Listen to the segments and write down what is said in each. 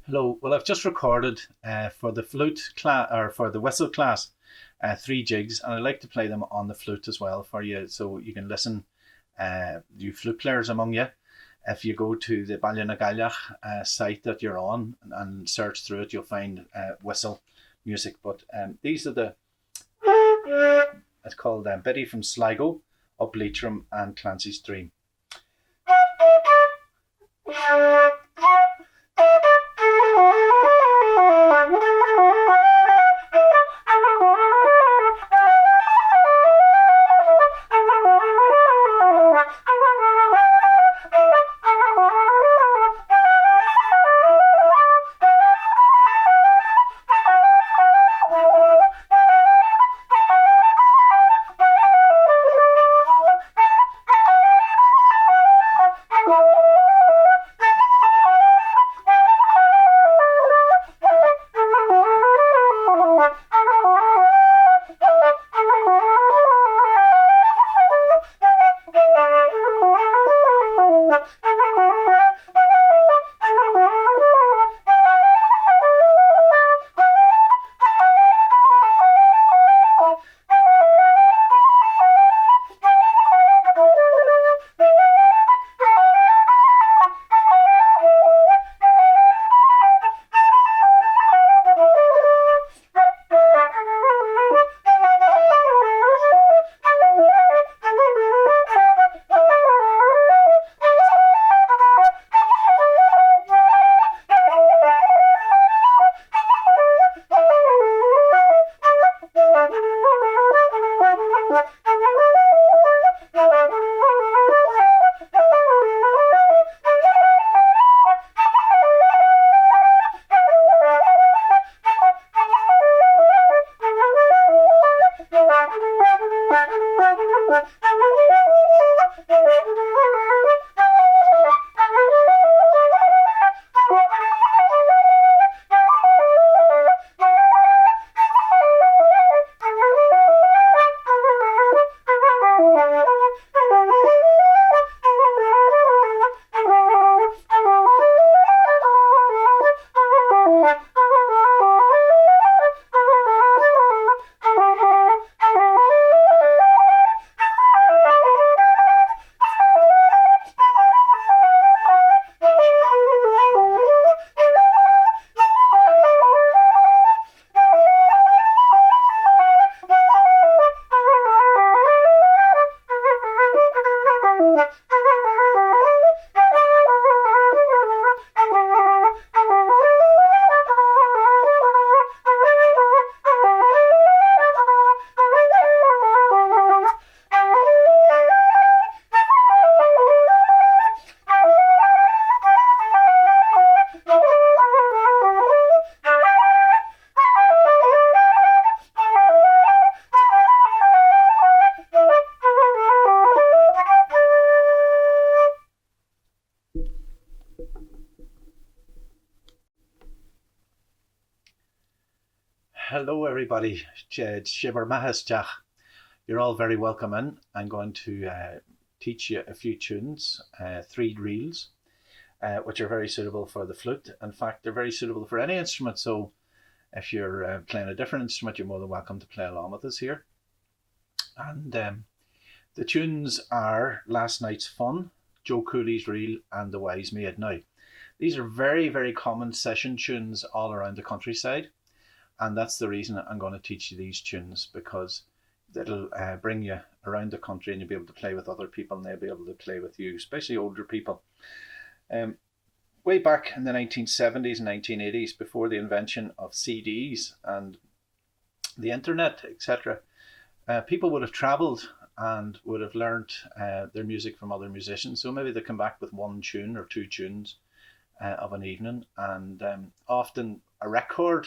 Hello. Well, I've just recorded for the flute class or for the whistle class, three jigs, and I'd like to play them on the flute as well for you, so you can listen. You flute players among you, if you go to the Ballynagallach site that you're on and search through it, you'll find whistle music. But these are the it's called Biddy from Sligo, Up Leitrim, and Clancy's Dream. Hello, everybody. Shiver Mahasjach. You're all very welcome in. I'm going to teach you a few tunes, three reels, which are very suitable for the flute. In fact, they're very suitable for any instrument. So if you're playing a different instrument, you're more than welcome to play along with us here. And the tunes are Last Night's Fun, Joe Cooley's Reel, and The Wise Maid. Now, these are very, very common session tunes all around the countryside. And that's the reason I'm going to teach you these tunes, because it'll bring you around the country and you'll be able to play with other people and they'll be able to play with you, especially older people. Way back in the 1970s and 1980s, before the invention of CDs and the internet, etc., people would have travelled and would have learnt their music from other musicians. So maybe they come back with one tune or two tunes of an evening, and often a record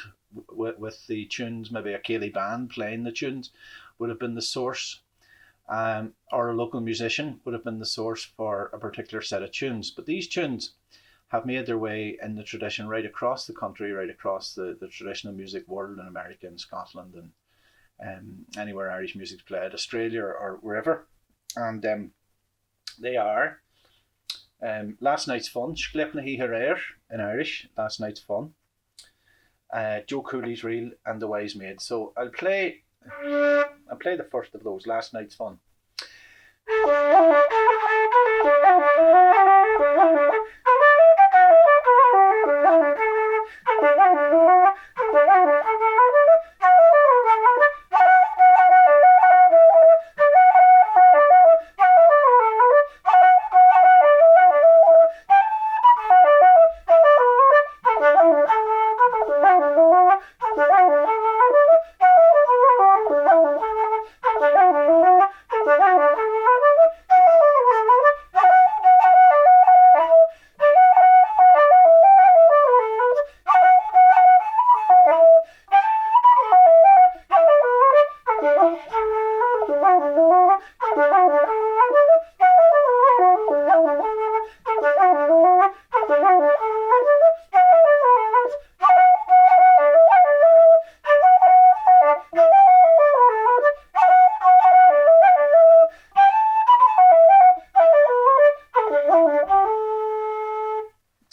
with the tunes, maybe a Cooley band playing the tunes, would have been the source, or a local musician would have been the source for a particular set of tunes. But these tunes have made their way in the tradition right across the country, right across the traditional music world, in America and Scotland and anywhere Irish music's played, Australia or wherever. And they are Last night's fun. Sklepna hi harer in Irish. Last night's fun. Joe Cooley's reel and the Wise Maid. So I'll play the first of those. Last night's fun.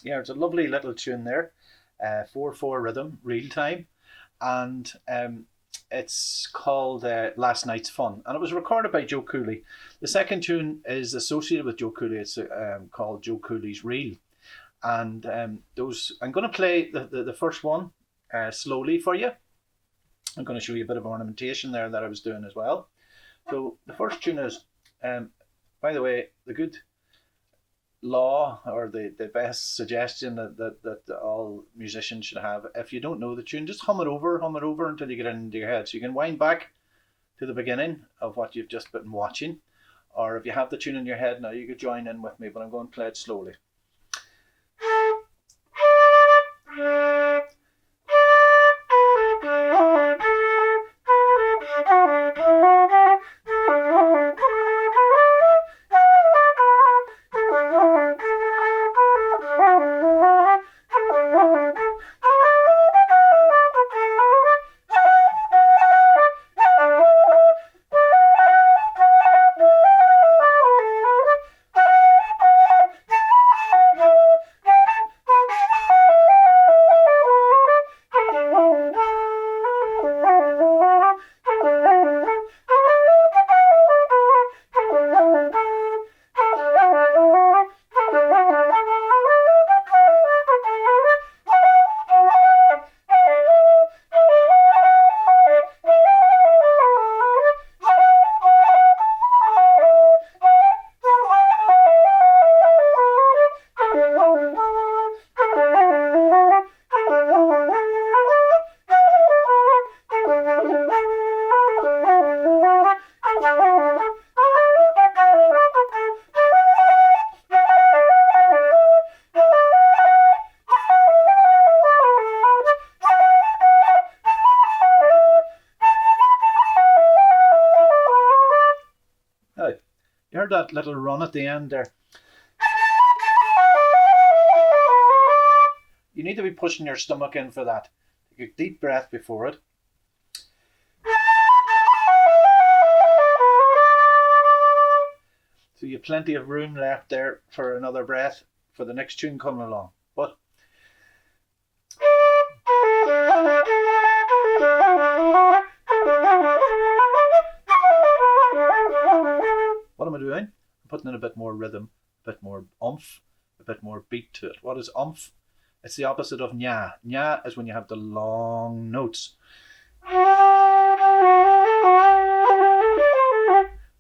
Yeah, it's a lovely little tune there, 4/4 rhythm, real time, and it's called Last Night's Fun, and it was recorded by Joe Cooley. The second tune is associated with Joe Cooley. It's called Joe Cooley's Reel, and those I'm going to play the first one slowly for you. I'm going to show you a bit of ornamentation there that I was doing as well. So the first tune is, by the way, the good law or the best suggestion that all musicians should have: if you don't know the tune, just hum it over until you get it into your head. So you can wind back to the beginning of what you've just been watching, or if you have the tune in your head now, you could join in with me, but I'm going to play it slowly. You heard that little run at the end there? You need to be pushing your stomach in for that. Take a deep breath before it. So you have plenty of room left there for another breath for the next tune coming along. But what am I doing? I'm putting in a bit more rhythm, a bit more oomph, a bit more beat to it. What is oomph? It's the opposite of nya. Nya is when you have the long notes.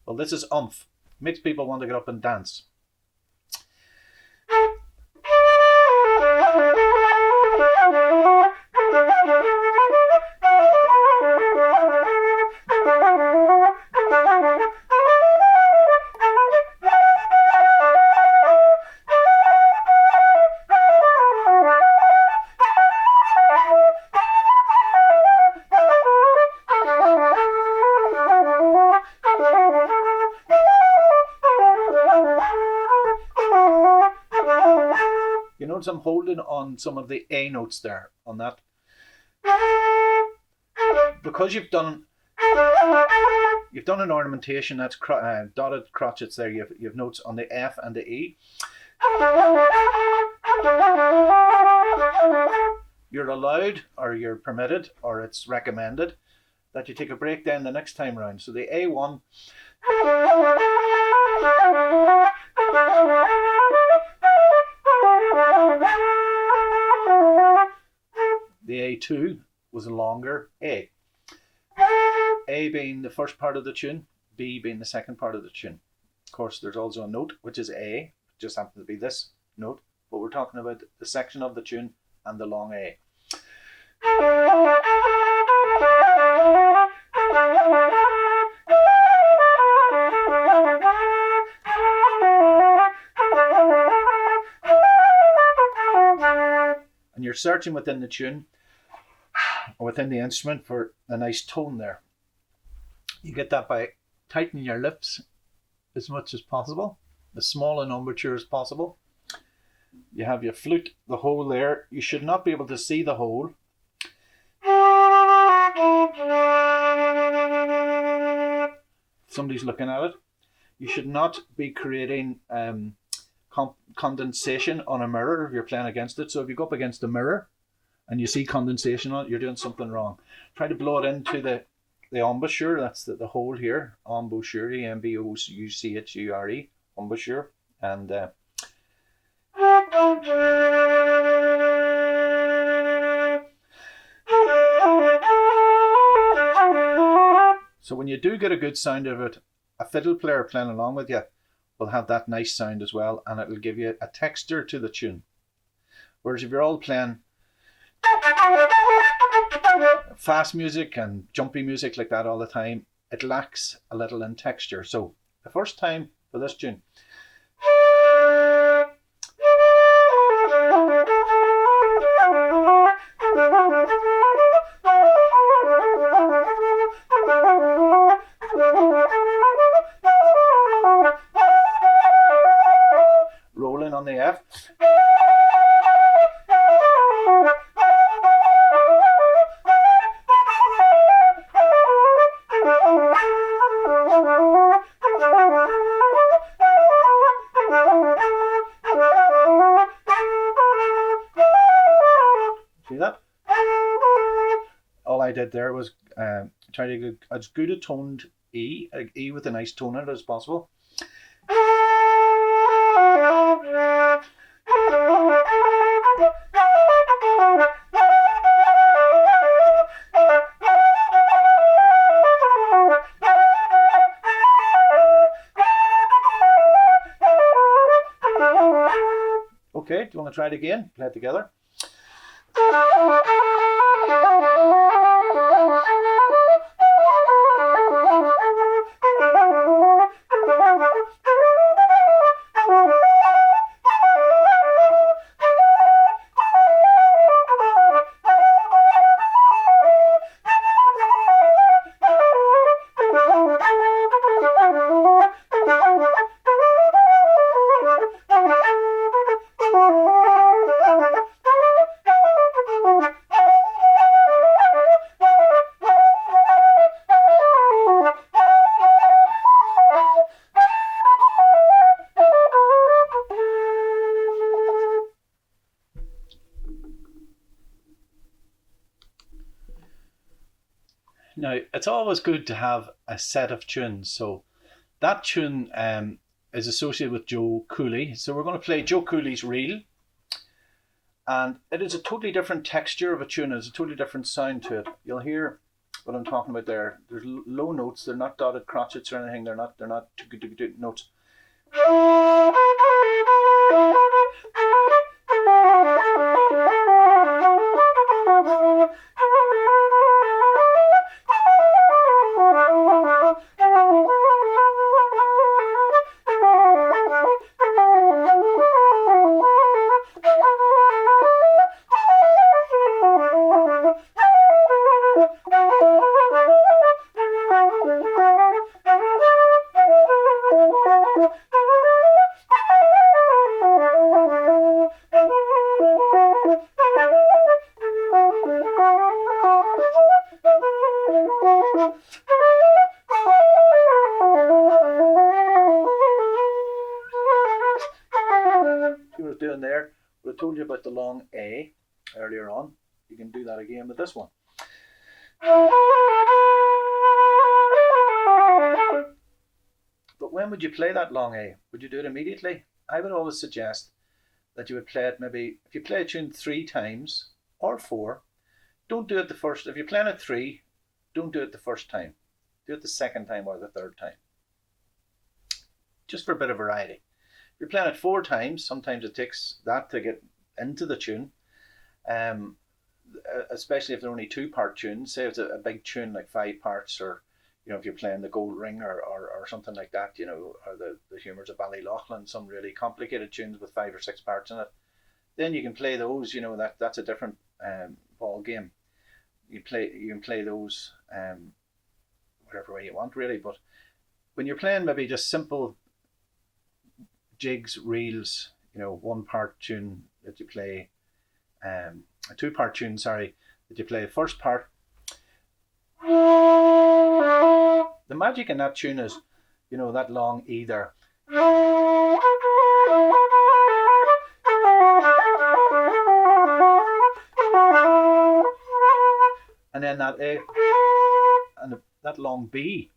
Well, this is oomph. Makes people want to get up and dance. You notice I'm holding on some of the A notes there on that. Because you've done an ornamentation, that's dotted crotchets there. You have notes on the F and the E. You're allowed, or you're permitted, or it's recommended that you take a break then the next time round. So the A1, the A2 was a longer A. A being the first part of the tune, B being the second part of the tune. Of course, there's also a note, which is A. It just happens to be this note, but we're talking about the section of the tune and the long A. And you're searching within the tune or within the instrument for a nice tone there. You get that by tightening your lips as much as possible, as small an embouchure as possible. You have your flute, the hole there. You should not be able to see the hole. Somebody's looking at it. You should not be creating condensation on a mirror if you're playing against it. So if you go up against a mirror and you see condensation on it, you're doing something wrong. Try to blow it into the embouchure. That's the hole here. Embouchure, embouchure, embouchure. And so when you do get a good sound of it, a fiddle player playing along with you will have that nice sound as well, and it'll give you a texture to the tune. Whereas if you're all playing fast music and jumpy music like that all the time, it lacks a little in texture. So the first time for this tune, rolling on the F. See that? All I did there was try to get as good a toned E with a nice tone in it as possible. Okay, do you want to try it again? Play it together. Now, it's always good to have a set of tunes. So that tune is associated with Joe Cooley. So we're going to play Joe Cooley's Reel. And it is a totally different texture of a tune. It's a totally different sound to it. You'll hear what I'm talking about there. There's low notes. They're not dotted crotchets or anything. They're not notes. there. But I told you about the long A earlier on. You can do that again with this one. But when would you play that long A? Would you do it immediately? I would always suggest that you would play it maybe, if you play a tune 3 times or 4, don't do it the first. If you're playing it 3, don't do it the first time. Do it the second time or the third time. Just for a bit of variety. If you're playing it 4 times, sometimes it takes that to get into the tune. Especially if they're only 2-part tunes. Say it's a big tune like 5 parts, or if you're playing the Gold Ring or something like that, or the Humours of Ballyloughlin, some really complicated tunes with 5 or 6 parts in it. Then you can play those. That's a different ball game. You can play those whatever way you want, really. But when you're playing maybe just simple jigs, reels, 1-part tune that you play, a 2-part tune, sorry, that you play the first part. The magic in that tune is, that long E there. And then that A and that long B.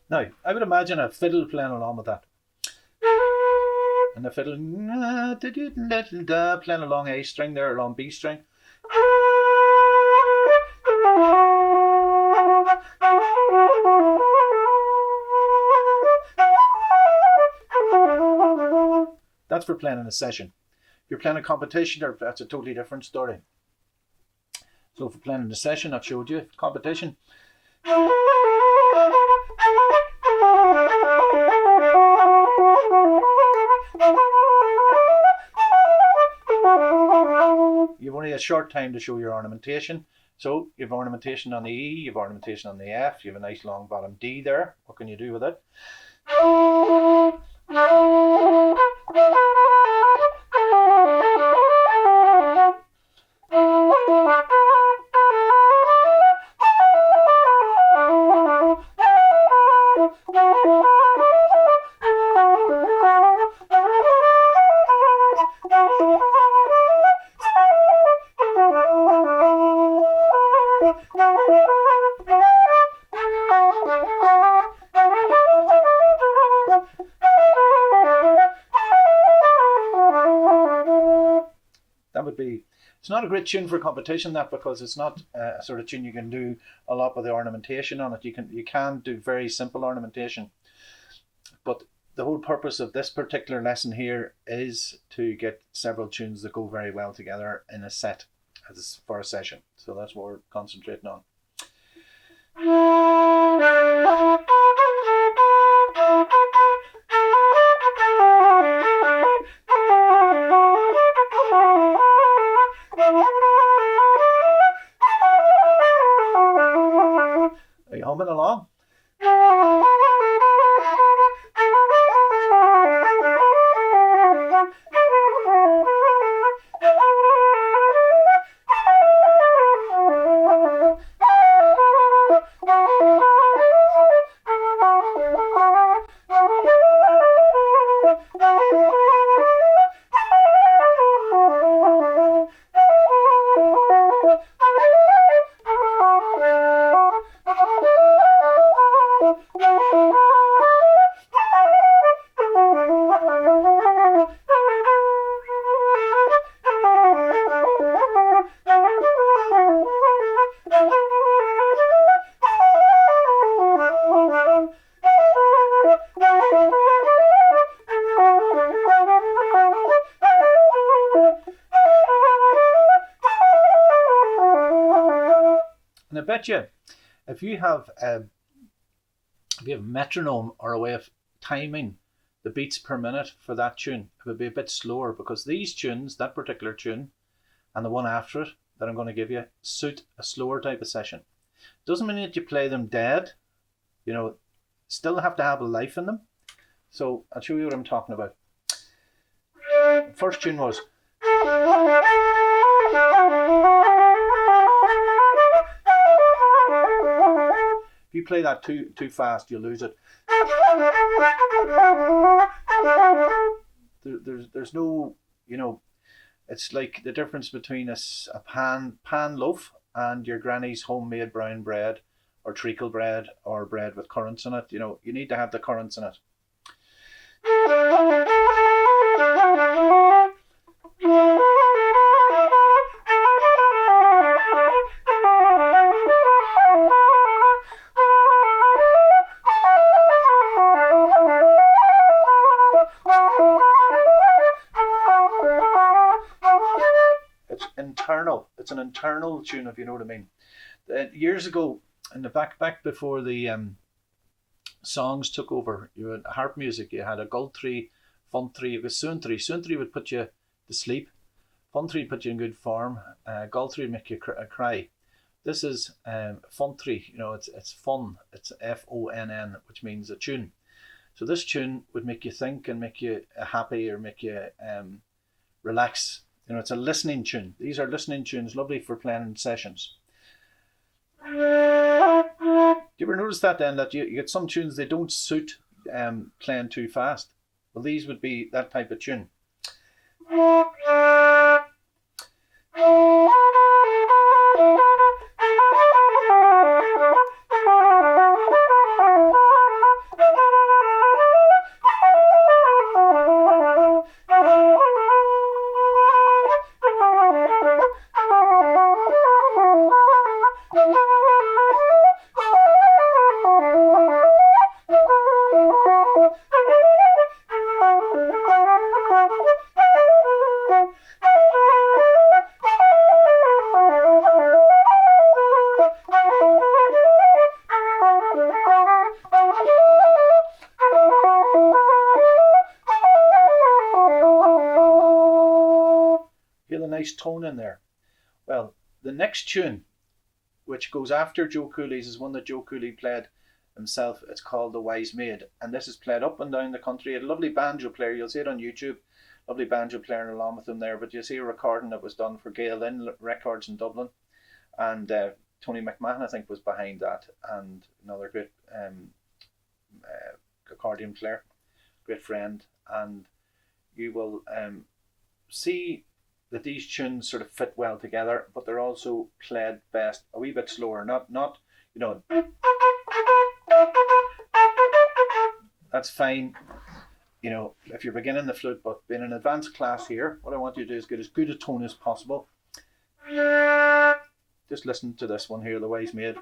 Now, I would imagine a fiddle playing along with that. And the fiddle playing along A string there, along B string. That's for playing in a session. If you're playing a competition, that's a totally different story. So for playing in a session, I've showed you. Competition. You've only a short time to show your ornamentation. So you have ornamentation on the E, you have ornamentation on the F, you have a nice long bottom D there. What can you do with it? It's not a great tune for competition, that, because it's not a sort of tune you can do a lot with the ornamentation on it. You can do very simple ornamentation, but the whole purpose of this particular lesson here is to get several tunes that go very well together in a set for a session. So that's what we're concentrating on. Are you humming along? And I bet you, if you have a metronome or a way of timing the beats per minute for that tune, it would be a bit slower, because these tunes, that particular tune and the one after it that I'm going to give you, suit a slower type of session. Doesn't mean that you play them dead, still have to have a life in them. So I'll show you what I'm talking about. First tune was. If you play that too fast, you'll lose it. There's no, it's like the difference between a pan loaf and your granny's homemade brown bread, or treacle bread, or bread with currants in it. You need to have the currants in it. It's an internal tune, if you know what I mean. Years ago, in the back before the songs took over, you had harp music. You had a Guthrie, Funtree, it was Suntry. Suntry would put you to sleep. Funtree put you in good form. Guthrie would make you cry. This is Funtree. It's fun. It's FONN, which means a tune. So this tune would make you think and make you happy, or make you relax. It's a listening tune. These are listening tunes, lovely for playing in sessions. Do you ever notice that then, that you get some tunes, they don't suit playing too fast? Well, these would be that type of tune. Tone in there. Well, the next tune, which goes after Joe Cooley's, is one that Joe Cooley played himself. It's called The Wise Maid, and this is played up and down the country. He had a lovely banjo player. You'll see it on YouTube. Lovely banjo player along with him there. But you see a recording that was done for Gail Lynn Records in Dublin, and Tony McMahon, I think, was behind that, and another great accordion player, great friend. And you will see that these tunes sort of fit well together, but they're also played best a wee bit slower. Not that's fine, if you're beginning the flute, but in an advanced class here, what I want you to do is get as good a tone as possible. Just listen to this one here, The Wise Maid.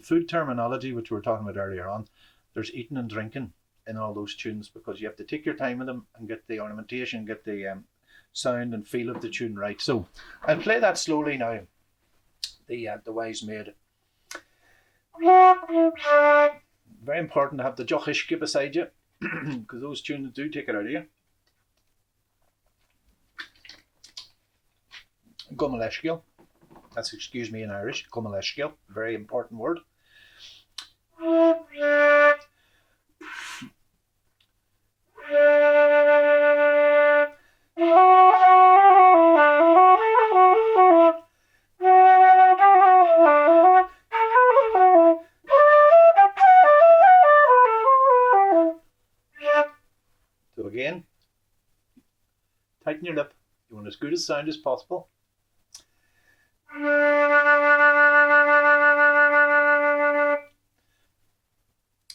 Flute terminology, which we were talking about earlier on, there's eating and drinking in all those tunes, because you have to take your time with them and get the ornamentation, get the sound and feel of the tune right. So I'll play that slowly now. The Wise Maid. Very important to have the jochiske beside you, because those tunes do take it out of you. Gomaleshkiel. That's excuse me in Irish. Gomaleshkiel. Very important word. So again, tighten your lip. You want as good a sound as possible.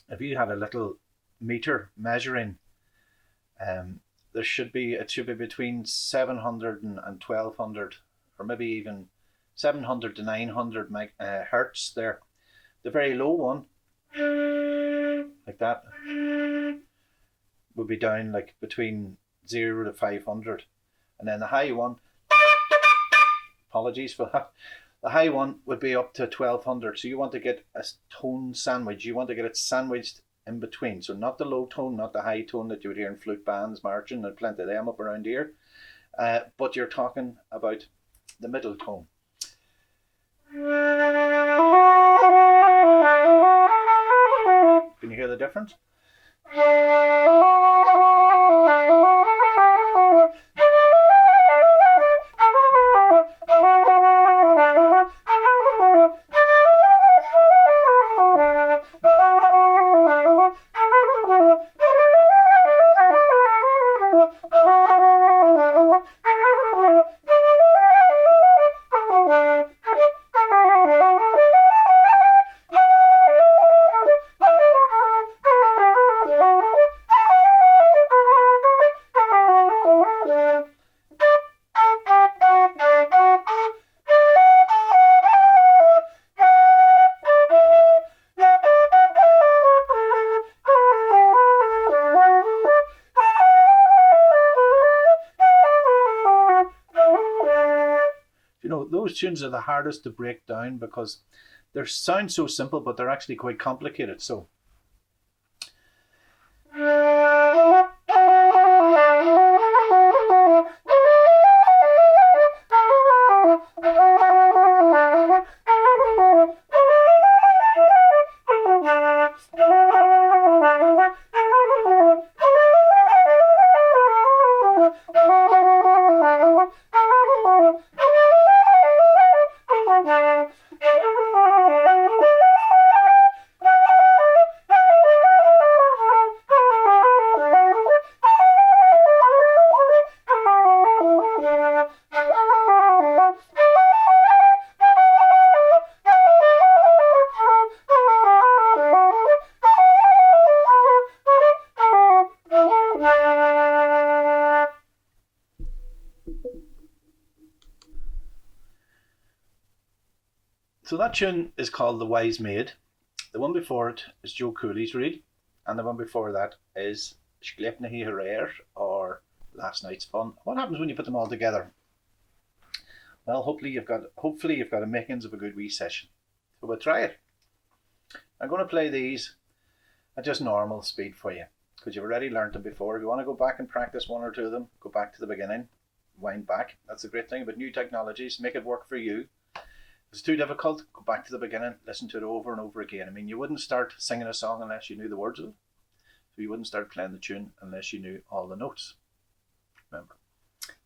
If you had a little meter measuring, it should be between 700 and 1200, or maybe even 700 to 900 hertz there. The very low one, like that, would be down like between 0 to 500, and then the high one, apologies for that, the high one would be up to 1200. So you want to get a tone sandwich. You want to get it sandwiched in between. So not the low tone, not the high tone that you would hear in flute bands marching, and plenty of them up around here. But you're talking about the middle tone. Can you hear the difference? Those tunes are the hardest to break down because they sound so simple, but they're actually quite complicated. So that tune is called The Wise Maid. The one before it is Joe Cooley's reel, and the one before that is Sklepnahi Harer, or Last Night's Fun. What happens when you put them all together? Well, hopefully you've got a makings of a good wee session. So we'll try it. I'm going to play these at just normal speed for you, because you've already learned them before. If you want to go back and practice one or two of them, go back to the beginning, wind back. That's the great thing about new technologies. Make it work for you. If it's too difficult, go back to the beginning, listen to it over and over again. I mean, you wouldn't start singing a song unless you knew the words of it. So you wouldn't start playing the tune unless you knew all the notes. Remember.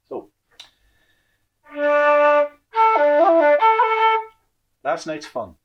So, Last Night's Fun.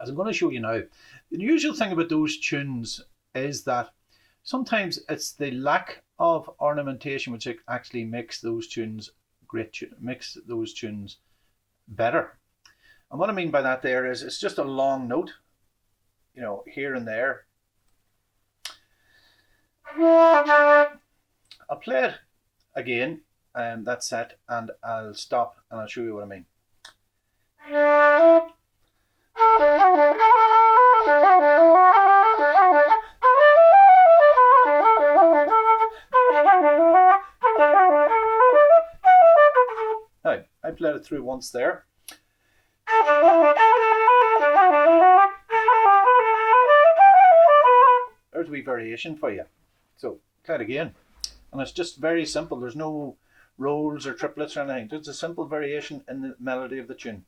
As I'm going to show you now, the usual thing about those tunes is that sometimes it's the lack of ornamentation which actually makes those tunes makes those tunes better. And what I mean by that there is it's just a long note, you know, here and there. I'll play it again, that set, and I'll stop and I'll show you what I mean. Now, I played it through once there. There's a wee variation for you. So, play it again. And it's just very simple. There's no rolls or triplets or anything. There's a simple variation in the melody of the tune.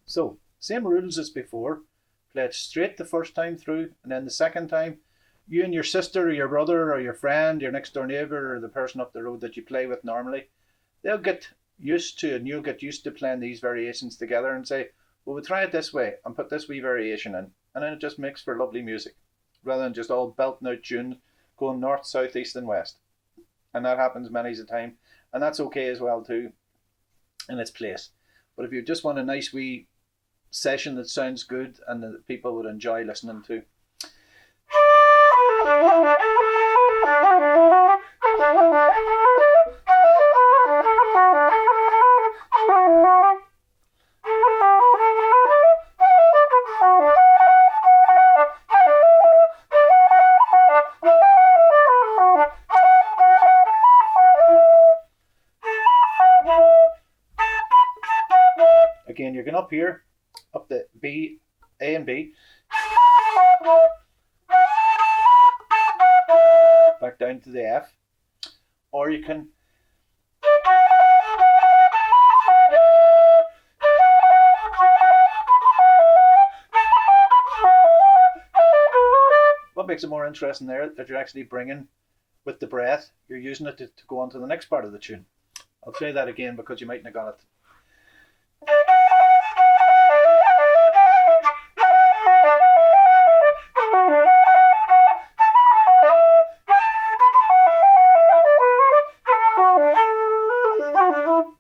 So, same rules as before. Play it straight the first time through, and then the second time, you and your sister or your brother or your friend, your next door neighbour, or the person up the road that you play with normally, they'll get used to, and you'll get used to playing these variations together and say, well, we'll try it this way and put this wee variation in. And then it just makes for lovely music, rather than just all belting out tunes going north, south, east and west. And that happens many a time, and that's okay as well too, in its place. But if you just want a nice wee session that sounds good and that people would enjoy listening to. Again, you're going up here, up the B, A and B, back down to the F, or you can what makes it more interesting there that you're actually bringing with the breath, you're using it to go on to the next part of the tune. I'll play that again because you mightn't have got it.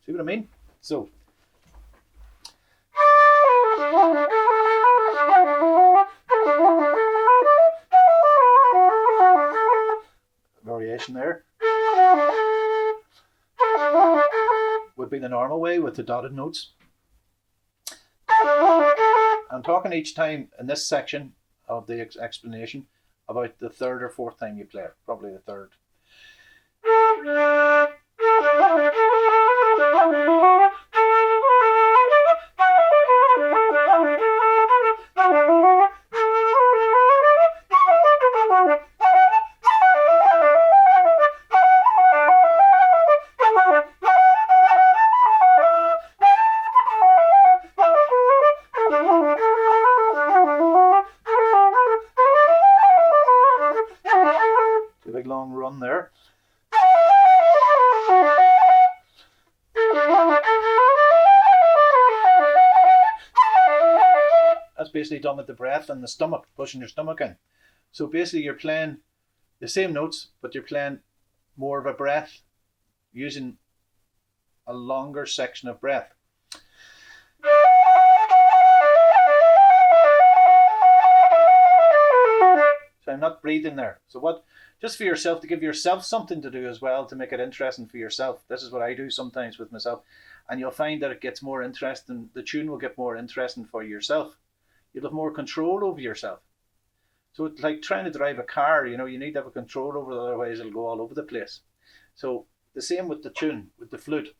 See what I mean? So, variation there would be the normal way with the dotted notes. I'm talking each time in this section of the explanation about the third or fourth time you play it, probably the third. That's basically done with the breath and the stomach, pushing your stomach in. So basically you're playing the same notes, but you're playing more of a breath, using a longer section of breath. So I'm not breathing there. So what, just for yourself, to give yourself something to do as well, to make it interesting for yourself. This is what I do sometimes with myself. And you'll find that it gets more interesting. The tune will get more interesting for yourself. You'll have more control over yourself. So it's like trying to drive a car, you know, you need to have a control over it, otherwise it'll go all over the place. So the same with the tune, with the flute.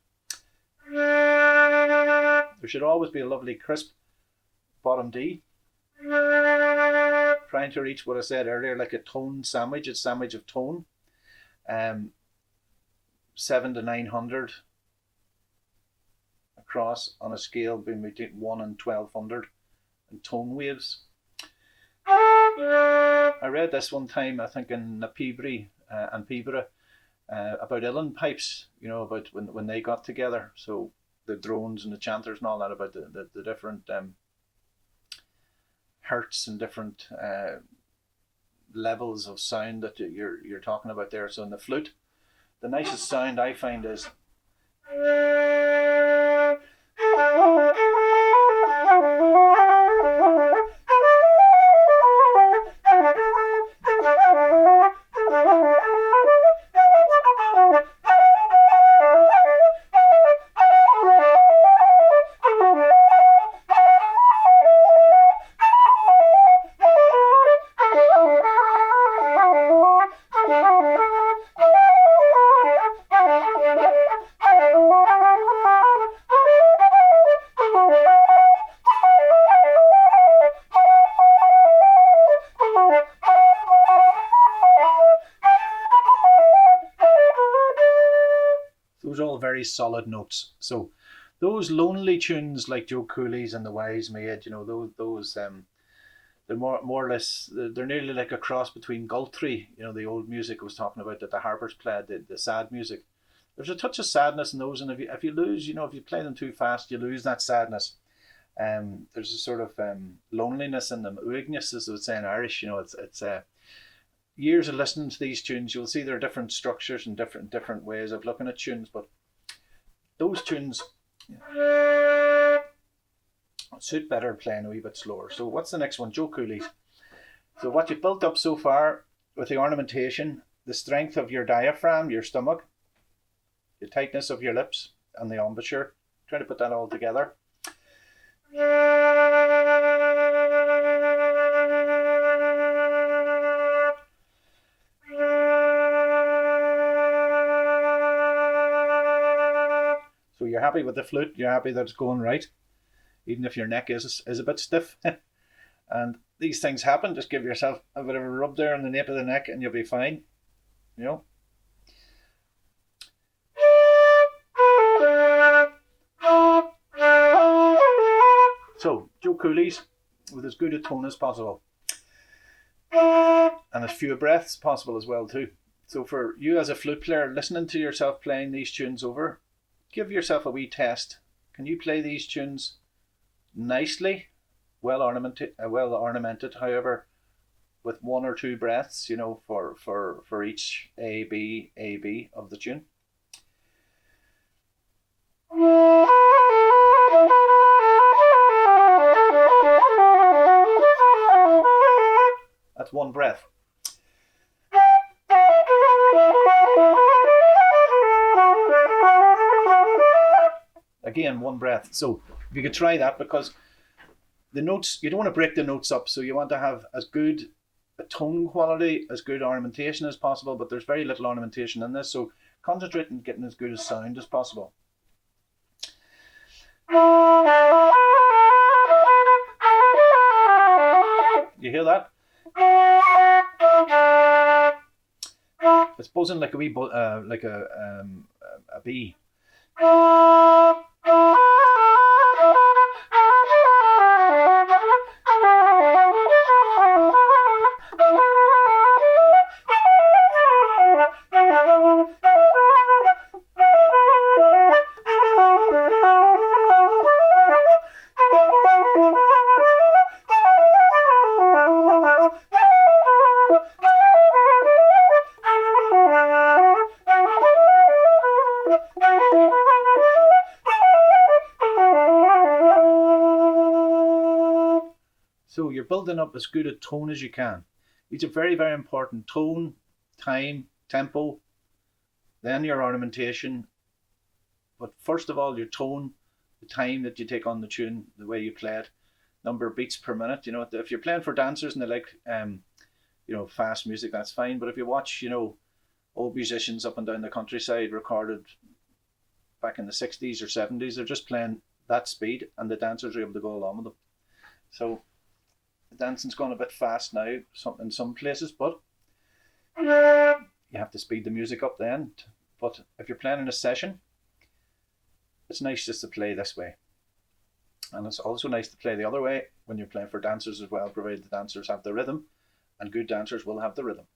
There should always be a lovely crisp bottom D. Trying to reach what I said earlier, like a tone sandwich, it's sandwich of tone. 7 to 900 across on a scale between 1 and 1200 and tone waves. I read this one time, I think in Peebury and Peebury, about uilleann pipes, you know, about when they got together. So the drones and the chanters and all that, about the different hertz and different levels of sound that you're talking about there. So in the flute, the nicest sound I find is very solid notes. So those lonely tunes like Joe Cooley's and the Wise Maid, you know, those they're more or less, they're nearly like a cross between Guthrie, you know, the old music I was talking about that the harpers played, the sad music. There's a touch of sadness in those, and if you lose, you know, if you play them too fast, you lose that sadness. There's a sort of loneliness in them, uigness, as they would say in Irish. You know, it's years of listening to these tunes, you'll see there are different structures and different ways of looking at tunes, but those tunes suit better playing a wee bit slower. So what's the next one? Joe Cooley's. So what you've built up so far with the ornamentation, the strength of your diaphragm, your stomach, the tightness of your lips, and the embouchure, trying to put that all together. So you're happy with the flute, you're happy that it's going right, even if your neck is a bit stiff. And these things happen, just give yourself a bit of a rub there on the nape of the neck and you'll be fine, you know. So Joe Cooley's with as good a tone as possible and as few breaths possible as well too. So for you as a flute player, listening to yourself playing these tunes over, give yourself a wee test. Can you play these tunes nicely, well ornamented, however, with 1 or 2 breaths, you know, for each A, B of the tune? That's 1 breath. Again, 1 breath. So if you could try that, because the notes, you don't want to break the notes up, so you want to have as good a tone quality, as good ornamentation as possible, but there's very little ornamentation in this, so concentrate on getting as good a sound as possible. You hear that? It's buzzing like a wee like a bee. So you're building up as good a tone as you can. These are very, very important. Tone, time, tempo, then your ornamentation. But first of all, your tone, the time that you take on the tune, the way you play it, number of beats per minute. If you're playing for dancers and they like, fast music, that's fine. But if you watch, old musicians up and down the countryside recorded back in the 60s or 70s, they're just playing that speed and the dancers are able to go along with them. So the dancing's gone a bit fast now in some places, but you have to speed the music up then. But if you're playing in a session, it's nice just to play this way. And it's also nice to play the other way when you're playing for dancers as well, provided the dancers have the rhythm, and good dancers will have the rhythm.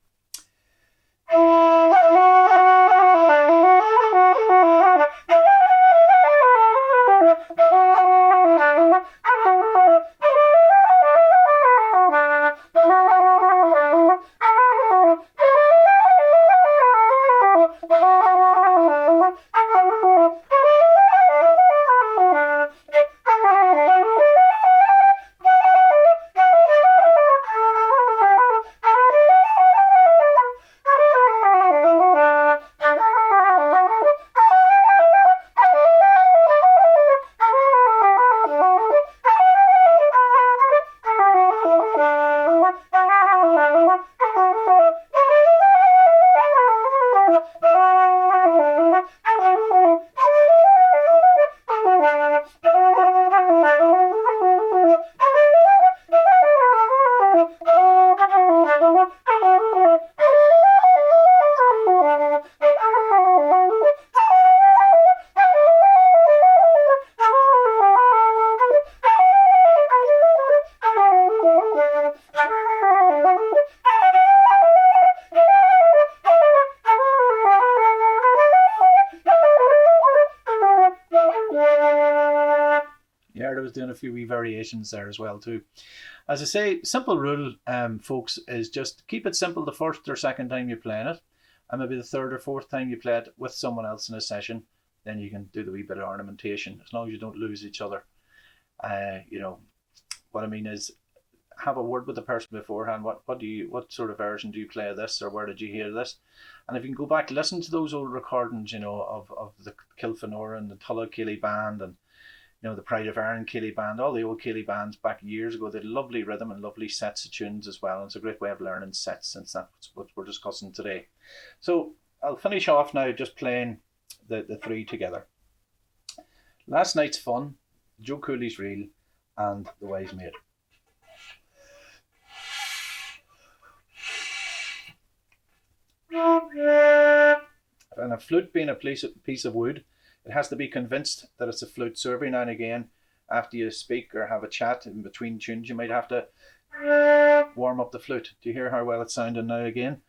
Doing a few wee variations there as well too. As I say, simple rule, folks, is just keep it simple the first or second time you're playing it, and maybe the third or fourth time you play it with someone else in a session, then you can do the wee bit of ornamentation, as long as you don't lose each other. What I mean is, have a word with the person beforehand. What sort of version do you play of this, or where did you hear this? And if you can go back, listen to those old recordings, of the Kilfenora and the Tulla Keeley band, and the Pride of Iron Keeley band, all the old Keeley bands back years ago. They had lovely rhythm and lovely sets of tunes as well. And it's a great way of learning sets, since that's what we're discussing today. So I'll finish off now just playing the three together. Last Night's Fun, Joe Cooley's Reel, and The Wise Maid. And a flute being a piece of wood, it has to be convinced that it's a flute. So every now and again, after you speak or have a chat in between tunes, you might have to warm up the flute. Do you hear how well it's sounding now again?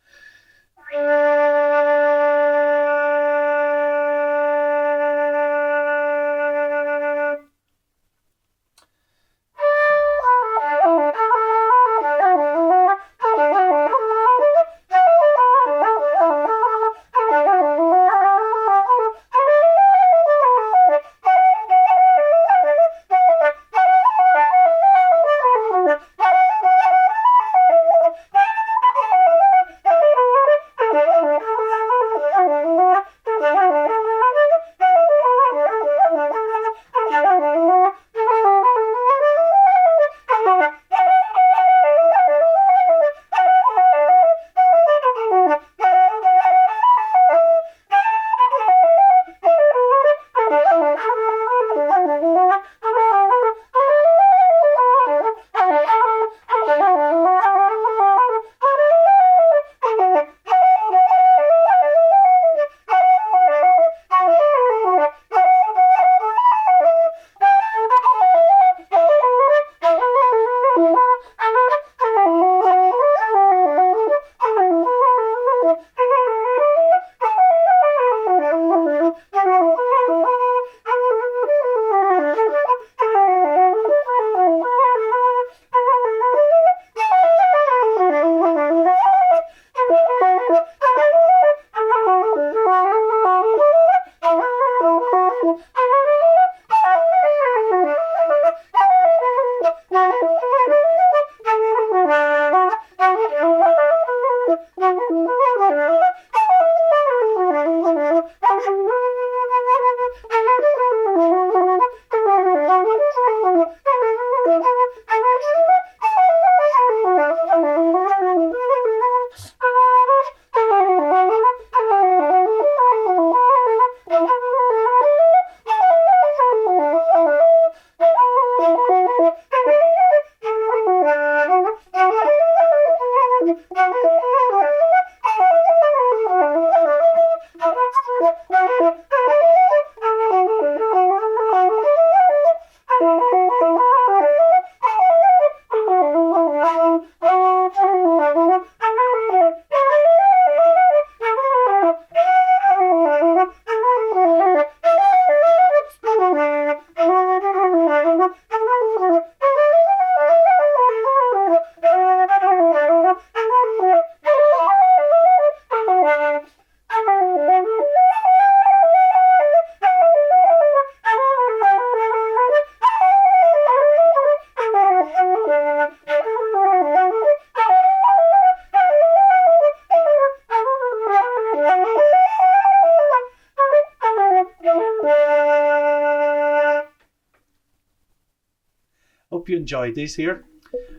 enjoyed these here.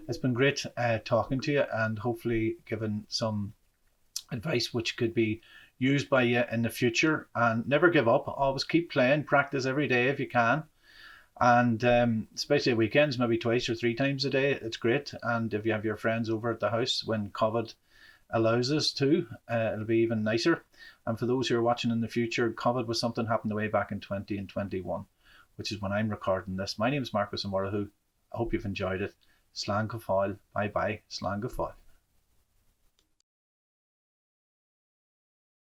It's been great talking to you, and hopefully giving some advice which could be used by you in the future. And never give up. Always keep playing. Practice every day if you can. And especially weekends, maybe 2 or 3 times a day. It's great. And if you have your friends over at the house when COVID allows us to, it'll be even nicer. And for those who are watching in the future, COVID was something happened way back in 20 and 21, which is when I'm recording this. My name is Marcas and Murchú. I hope you've enjoyed it. Slán go fáil. Bye bye. Slán go fáil.